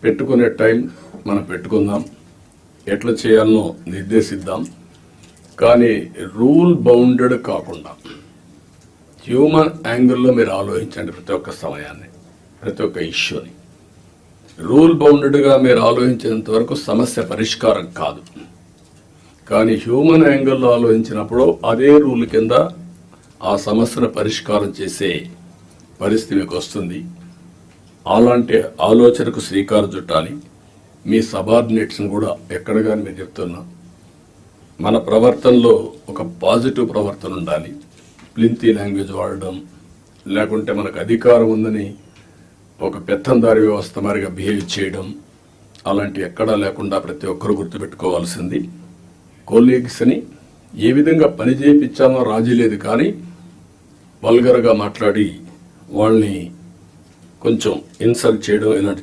పెట్టుకునే టైం మనం పెట్టుకుందాం, ఎట్లా చేయాలనో నిర్దేశిద్దాం. కానీ రూల్ బౌండెడ్ కాకుండా హ్యూమన్ యాంగిల్లో మీరు ఆలోచించండి. ప్రతి ఒక్క సమయాన్ని, ప్రతి ఒక్క ఇష్యూని రూల్ బౌండెడ్గా మీరు ఆలోచించేంత వరకు సమస్య పరిష్కారం కాదు. కానీ హ్యూమన్ యాంగిల్లో ఆలోచించినప్పుడు అదే రూల్ కింద ఆ సమస్యను పరిష్కారం చేసే పరిస్థితి మీకు వస్తుంది. అలాంటి ఆలోచనకు శ్రీకారం చుట్టాలి. మీ సబార్డినేట్స్ని కూడా ఎక్కడ కానీ మీరు చెప్తున్నా, మన ప్రవర్తనలో ఒక పాజిటివ్ ప్రవర్తన ఉండాలి. ప్లింతీ లాంగ్వేజ్ వాడడం, లేకుంటే మనకు అధికారం ఉందని ఒక పెత్తందారి వ్యవస్థ మరిగా బిహేవ్ చేయడం, అలాంటి ఎక్కడా లేకుండా ప్రతి ఒక్కరు గుర్తుపెట్టుకోవాల్సింది, కొలీగ్స్ని ఏ విధంగా పని చేయించామో రాజీ లేదు. కానీ వల్గర్గా మాట్లాడి వాళ్ళని కొంచెం ఇన్సల్ట్ చేయడం ఇలాంటి